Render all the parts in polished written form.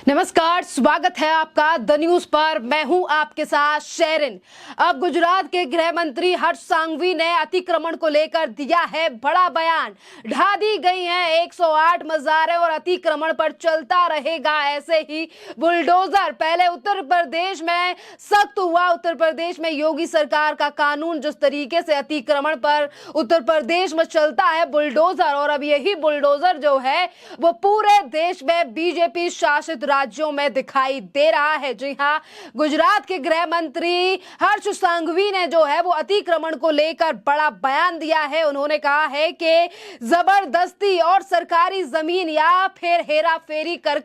नमस्कार, स्वागत है आपका द न्यूज पर। मैं हूं आपके साथ शेरिन। अब गुजरात के गृह मंत्री हर्ष सांघवी ने अतिक्रमण को लेकर दिया है बड़ा बयान। ढा दी गई हैं 108 मज़ारें और अतिक्रमण पर चलता रहेगा ऐसे ही बुलडोजर। पहले उत्तर प्रदेश में सख्त हुआ, उत्तर प्रदेश में योगी सरकार का कानून, जिस तरीके से अतिक्रमण पर उत्तर प्रदेश में चलता है बुलडोजर, और अब यही बुलडोजर जो है वो पूरे देश में बीजेपी शासित राज्यों में दिखाई दे रहा है। जी हां, गुजरात के गृह मंत्री हर्ष सांघवी ने जो है वो अतिक्रमण को लेकर बड़ा बयान दिया है। उन्होंने कहा है कि जबरदस्ती और सरकारी जमीन या फिर हेरा फेरी कर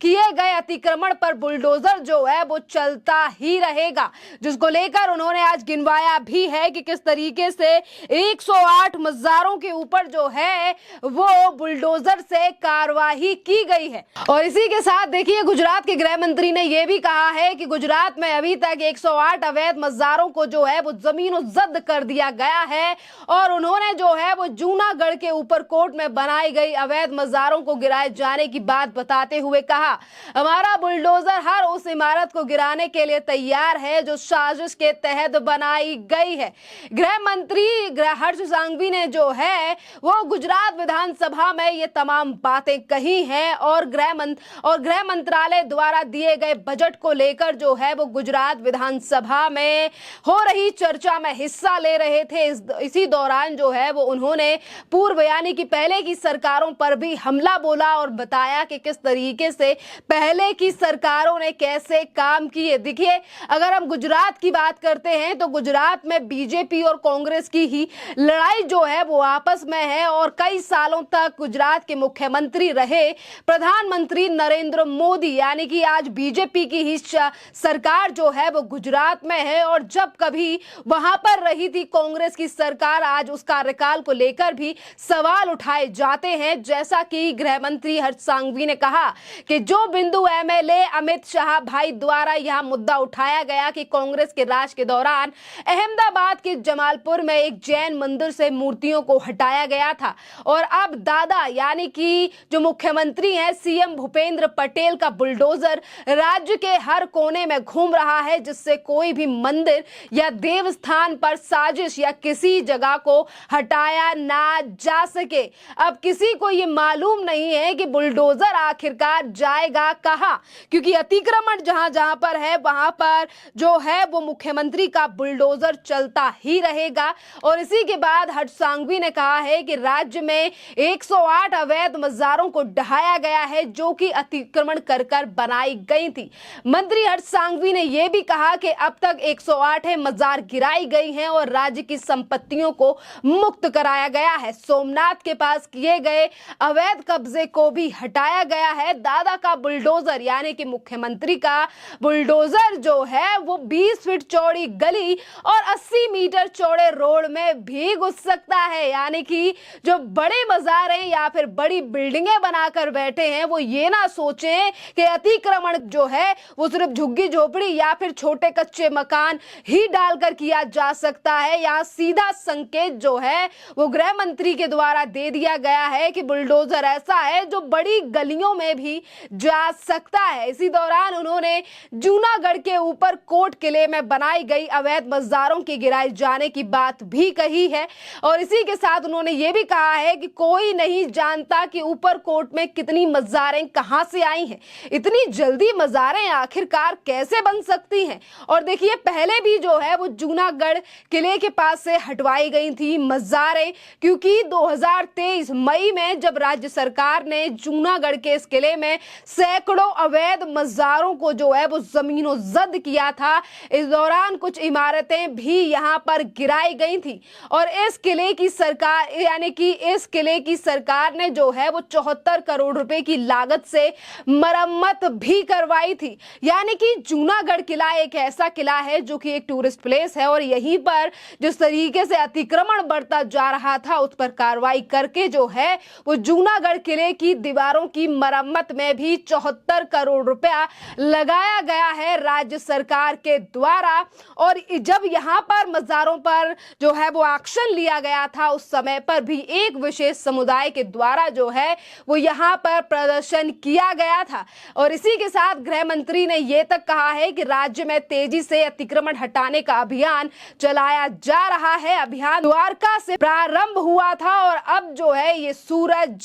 किए गए अतिक्रमण पर बुलडोजर जो है वो चलता ही रहेगा, जिसको लेकर उन्होंने आज गिनवाया भी है कि किस तरीके से 108 मज़ारों के ऊपर जो है वो बुलडोजर से कार्रवाई की गई है। और इसी के साथ देखिए, गुजरात के गृह मंत्री ने यह भी कहा है कि गुजरात में अभी तक 108 अवैध मज़ारों को जो है वो जमीनों जब्त कर दिया गया है। और उन्होंने जो है वो जूनागढ़ के ऊपर कोर्ट में बनाई गई अवैध मज़ारों को गिराए जाने की बात बताते हुए कहा, हमारा बुलडोजर हर उस इमारत को गिराने के लिए तैयार है जो साजिश के तहत बनाई गई है। गृह मंत्री हर्ष सांघवी ने जो है वो गुजरात विधानसभा में ये तमाम बातें कही हैं। और गृह मंत्रालय द्वारा दिए गए बजट को लेकर जो है वो गुजरात विधानसभा में हो रही चर्चा में हिस्सा ले रहे थे। इसी दौरान जो है वो उन्होंने पूर्व यानी कि पहले की सरकारों पर भी हमला बोला और बताया कि किस तरीके से पहले की सरकारों ने कैसे काम किए। देखिए, अगर हम गुजरात की बात करते हैं तो गुजरात में बीजेपी और कांग्रेस की ही लड़ाई जो है वो आपस में है। और कई सालों तक गुजरात के मुख्यमंत्री रहे प्रधानमंत्री नरेंद्र मोदी, यानी कि आज बीजेपी की ही सरकार जो है वो गुजरात में है। और जब कभी वहां पर रही थी कांग्रेस की सरकार, आज उस कार्यकाल को लेकर भी सवाल उठाए जाते हैं। जैसा कि गृह मंत्री हर्ष सांघवी ने कहा कि जो बिंदु एमएलए अमित शाह भाई द्वारा यहां मुद्दा उठाया गया कि कांग्रेस के राज के दौरान अहमदाबाद के जमालपुर में एक जैन मंदिर से मूर्तियों को हटाया गया था, और अब दादा यानी कि जो मुख्यमंत्री हैं सीएम भूपेंद्र पटेल का बुलडोजर राज्य के हर कोने में घूम रहा है, जिससे कोई भी मंदिर या देवस्थान पर साजिश या किसी जगह को हटाया ना जा सके। अब किसी को ये मालूम नहीं है कि बुलडोजर आखिरकार जाएगा कहां, क्योंकि अतिक्रमण जहां जहां पर है वहां पर जो है वो मुख्यमंत्री का बुलडोजर चलता ही रहेगा। और इसी के बाद हर्ष सांघवी ने कहा है कि राज्य में 108 अवैध मज़ारों को ढहाया गया है जो कि अतिक्रमण कर बनाई गई थी। मंत्री हर्ष सांघवी ने यह भी कहा कि अब तक 108 मज़ार गिराई गई हैं और राज्य की संपत्तियों को मुक्त कराया गया है। सोमनाथ के पास किए गए अवैध कब्जे को भी हटाया गया है। दादा का बुलडोजर यानी कि मुख्यमंत्री का बुलडोजर जो है वो 20 फीट चौड़ी गली और 80 मीटर चौड़े रोड में भी घुस सकता है। यानी कि जो बड़े मज़ारें या फिर बड़ी बिल्डिंगें बनाकर बैठे हैं वो ये ना सोचें कि अतिक्रमण जो है वो सिर्फ झुग्गी झोपड़ी या फिर छोटे कच्चे मकान ही डालकर किया जा सकता है। यहाँ सीधा संकेत जो है वो गृह मंत्री के द्वारा दे दिया गया है कि बुलडोजर ऐसा है जो बड़ी गलियों में भी जा सकता है। इसी दौरान उन्होंने जूनागढ़ के ऊपर कोट किले में बनाई गई अवैध मज़ारों के गिराए जाने की बात भी कही है। और इसी के साथ उन्होंने ये भी कहा है कि कोई नहीं जानता कि ऊपर कोट में कितनी मज़ारें कहां से आई हैं, इतनी जल्दी मज़ारें आखिरकार कैसे बन सकती हैं। और देखिए, पहले भी जो है वो जूनागढ़ किले के पास से हटवाई गई थी मज़ारें, क्योंकि 2023 मई में जब राज्य सरकार ने जूनागढ़ के इस किले में सैकड़ों अवैध मज़ारों को जो है वो जमीनों जब्त किया था, इस दौरान कुछ इमारतें भी यहां पर गिराई गई थी। और इस किले की सरकार यानी कि इस किले की सरकार ने जो है वो 74 करोड़ रुपए की लागत से मरम्मत भी करवाई थी। यानी कि जूनागढ़ किला एक ऐसा किला है जो कि एक टूरिस्ट प्लेस है, और यहीं पर जिस तरीके से अतिक्रमण बढ़ता जा रहा था उस पर कार्रवाई करके जो है वो जूनागढ़ किले की दीवारों की मरम्मत में भी 74 करोड़ रुपया लगाया गया है राज्य सरकार के द्वारा। और जब यहाँ पर मज़ारों पर जो है वो एक्शन लिया गया था उस समय पर भी एक विशेष समुदाय के द्वारा जो है वो यहाँ पर प्रदर्शन किया गया था। था। और इसी के साथ गृह मंत्री ने यह तक कहा है कि राज्य में तेजी से अतिक्रमण हटाने का अभियान चलाया जा रहा है। अभियान द्वारका से प्रारंभ हुआ था और अब जो है ये सूरत,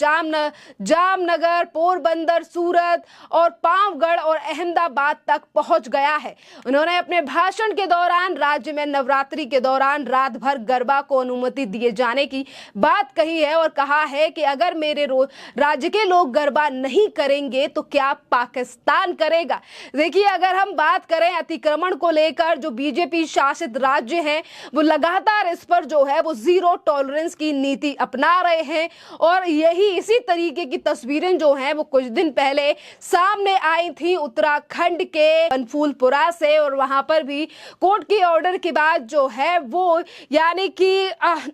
जामनगर, पोरबंदर, सूरत और पावगढ़ और अहमदाबाद तक पहुंच गया है। उन्होंने अपने भाषण के दौरान राज्य में नवरात्रि के दौरान रात भर गरबा को अनुमति दिए जाने की बात कही है और कहा है कि अगर मेरे राज्य के लोग गरबा नहीं करेंगे तो क्या पाकिस्तान करेगा। देखिए, अगर हम बात करें अतिक्रमण को लेकर, जो बीजेपी शासित राज्य हैं वो लगातार इस पर जो है वो जीरो टॉलरेंस की नीति अपना रहे हैं। और यही इसी तरीके की तस्वीरें जो हैं वो कुछ दिन पहले सामने आई थी उत्तराखंड के बनफूलपुरा से, और वहां पर भी कोर्ट के ऑर्डर के बाद जो है वो यानी कि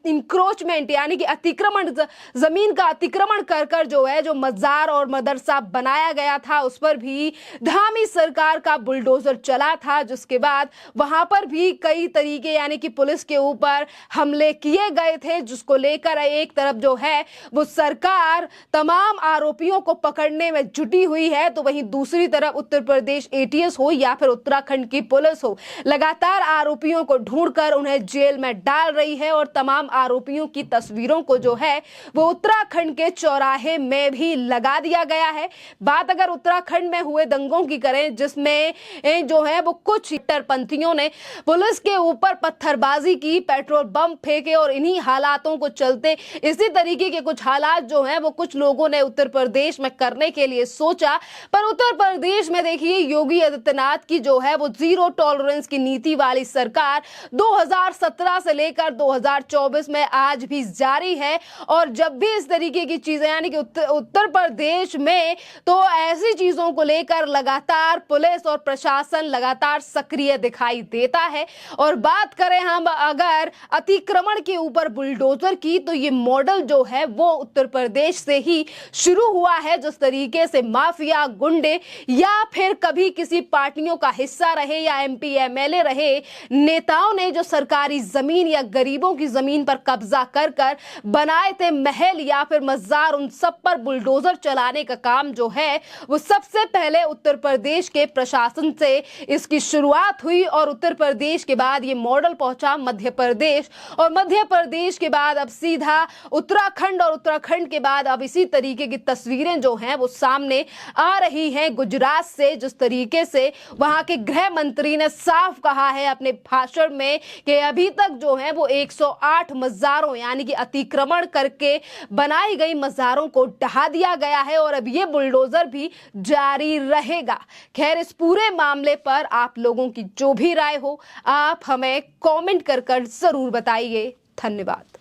इंक्रोचमेंट यानी कि अतिक्रमण, जमीन का अतिक्रमण कर जो है जो मजार और मदरसा बनाया गया था उस पर भी धामी सरकार का बुलडोजर चला था, जिसके बाद वहां पर भी कई तरीके यानी कि पुलिस के ऊपर हमले किए गए थे, जिसको लेकर एक तरफ जो है वो सरकार तमाम आरोपियों को पकड़ने में जुटी हुई है, तो वहीं दूसरी तरफ उत्तर प्रदेश एटीएस हो या फिर उत्तराखंड की पुलिस हो, लगातार आरोपियों को ढूंढकर उन्हें जेल में डाल रही है। और तमाम आरोपियों की तस्वीरों को जो है वो उत्तराखंड के चौराहे में भी लगा दिया गया है। बात अगर उत्तराखंड में हुए दंगों की करें, जिसमें जो है वो कुछ कट्टरपंथियों ने पुलिस के ऊपर पत्थरबाजी की, पेट्रोल बम फेंके, और इन्हीं हालातों को चलते इसी तरीके के कुछ हालात जो हैं वो कुछ लोगों ने उत्तर प्रदेश में करने के लिए सोचा। पर उत्तर प्रदेश में देखिए योगी आदित्यनाथ की जो है वो जीरो टॉलरेंस की नीति वाली सरकार 2017 से लेकर 2024 में आज भी जारी है। और जब भी इस तरीके की चीजें यानी कि उत्तर प्रदेश में, तो ऐसी चीजों को लेकर लगातार पुलिस और प्रशासन लगातार सक्रिय दिखाई देता है। और बात करें हम अगर अतिक्रमण के ऊपर बुलडोजर की, तो ये मॉडल जो है वो उत्तर प्रदेश से ही शुरू हुआ है। जिस तरीके से माफिया, गुंडे या फिर कभी किसी पार्टियों का हिस्सा रहे या एमपी एमएलए रहे नेताओं ने जो सरकारी जमीन या गरीबों की जमीन पर कब्जा कर बनाए थे महल या फिर मजार, उन सब पर बुलडोजर चलाने का काम जो है वो सबसे पहले उत्तर प्रदेश के प्रशासन से इसकी शुरुआत हुई। और उत्तर प्रदेश के बाद ये मॉडल पहुंचा मध्य प्रदेश, और मध्य प्रदेश के बाद अब सीधा उत्तराखंड, और उत्तराखंड के बाद अब इसी तरीके की तस्वीरें जो हैं वो सामने आ रही हैं गुजरात से। जिस तरीके से वहां के गृह मंत्री ने साफ कहा है अपने भाषण में कि अभी तक जो है वो 108 मजारों यानी कि अतिक्रमण करके बनाई गई मजारों को ढहा दिया गया है, और अब ये बुलडोजर भी जारी रहेगा। खैर, इस पूरे मामले पर आप लोगों की जो भी राय हो आप हमें कमेंट कर जरूर बताइए। धन्यवाद।